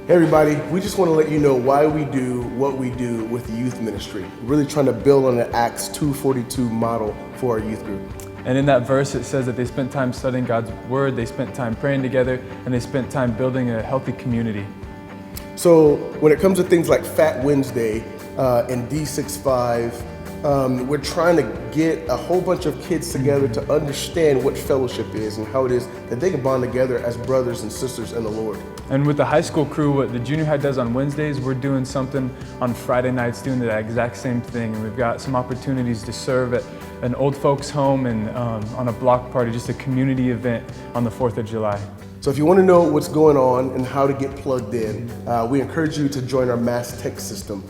Hey everybody, we just want to let you know why we do what we do with the youth ministry. We're really trying to build on the Acts 2:42 model for our youth group. And in that verse it says that they spent time studying God's word, they spent time praying together, and they spent time building a healthy community. So when it comes to things like Fat Wednesday and D65, we're trying to get a whole bunch of kids together to understand what fellowship is and how it is that they can bond together as brothers and sisters in the Lord. And with the high school crew, what the junior high does on Wednesdays, we're doing something on Friday nights, doing that exact same thing. And we've got some opportunities to serve at an old folks home and on a block party, just a community event on the 4th of July. So if you want to know what's going on and how to get plugged in, we encourage you to join our mass text system.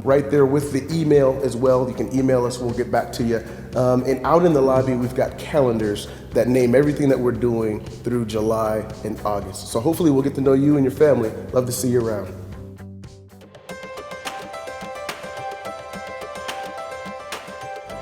Right there with the email as well. You can email us, we'll get back to you. And out in the lobby, we've got calendars that name everything that we're doing through July and August. So hopefully we'll get to know you and your family. Love to see you around.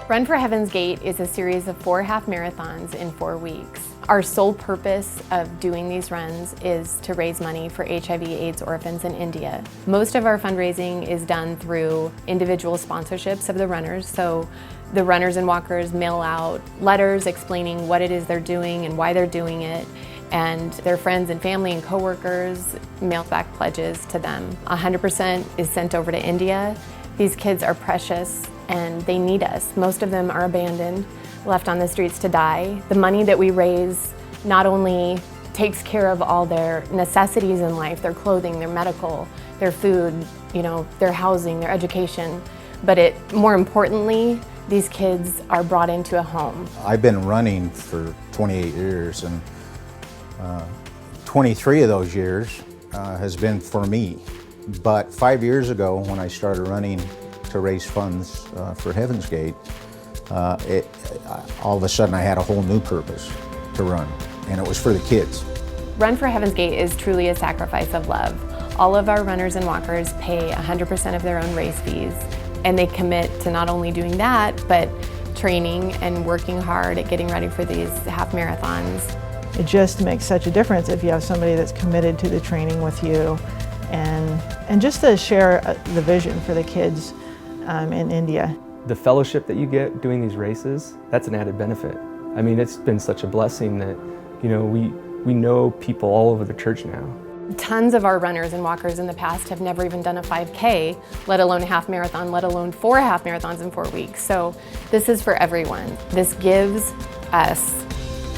Run for Heaven's Gate is a series of 4 half marathons in 4 weeks. Our sole purpose of doing these runs is to raise money for HIV/AIDS orphans in India. Most of our fundraising is done through individual sponsorships of the runners. So the runners and walkers mail out letters explaining what it is they're doing and why they're doing it. And their friends and family and coworkers mail back pledges to them. 100% is sent over to India. These kids are precious and they need us. Most of them are abandoned, left on the streets to die. The money that we raise not only takes care of all their necessities in life, their clothing, their medical, their food, their housing, their education, but more importantly, these kids are brought into a home. I've been running for 28 years and 23 of those years has been for me. But 5 years ago when I started running to raise funds for Heaven's Gate, all of a sudden I had a whole new purpose to run, and it was for the kids. Run for Heaven's Gate is truly a sacrifice of love. All of our runners and walkers pay 100% of their own race fees, and they commit to not only doing that, but training and working hard at getting ready for these half marathons. It just makes such a difference if you have somebody that's committed to the training with you, and just to share the vision for the kids in India. The fellowship that you get doing these races, that's an added benefit. I mean, it's been such a blessing that, we know people all over the church now. Tons of our runners and walkers in the past have never even done a 5K, let alone a half marathon, let alone 4 half marathons in 4 weeks. So this is for everyone. This gives us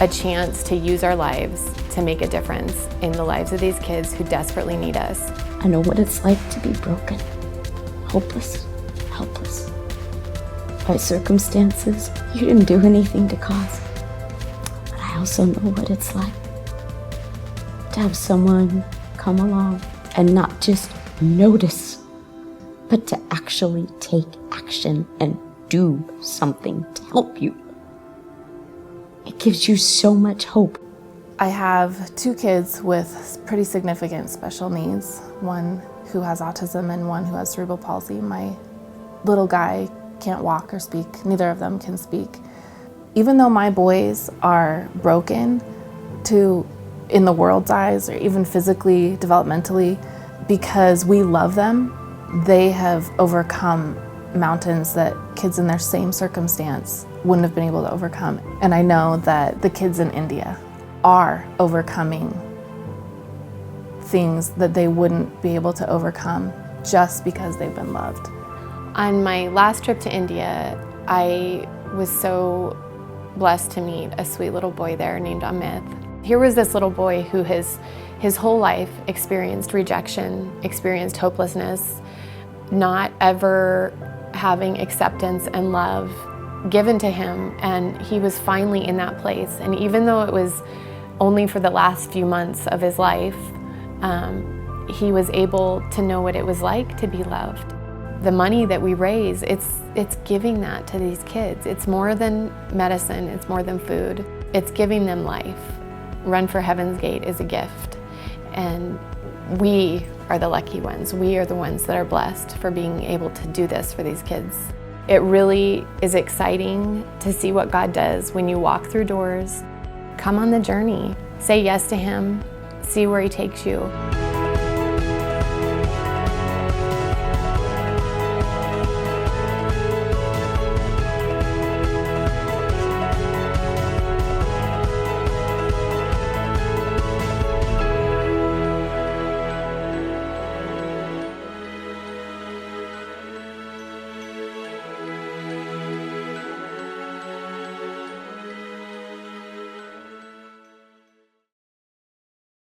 a chance to use our lives to make a difference in the lives of these kids who desperately need us. I know what it's like to be broken, hopeless, helpless. By circumstances you didn't do anything to cause. But I also know what it's like to have someone come along and not just notice, but to actually take action and do something to help you. It gives you so much hope. I have 2 kids with pretty significant special needs, one who has autism and one who has cerebral palsy. My little guy can't walk or speak. Neither of them can speak. Even though my boys are broken in the world's eyes or even physically, developmentally, because we love them, they have overcome mountains that kids in their same circumstance wouldn't have been able to overcome. And I know that the kids in India are overcoming things that they wouldn't be able to overcome just because they've been loved. On my last trip to India, I was so blessed to meet a sweet little boy there named Amit. Here was this little boy who his whole life experienced rejection, experienced hopelessness, not ever having acceptance and love given to him, and he was finally in that place. And even though it was only for the last few months of his life, he was able to know what it was like to be loved. The money that we raise, it's giving that to these kids. It's more than medicine, it's more than food. It's giving them life. Run for Heaven's Gate is a gift, and we are the lucky ones. We are the ones that are blessed for being able to do this for these kids. It really is exciting to see what God does when you walk through doors. Come on the journey. Say yes to Him. See where He takes you.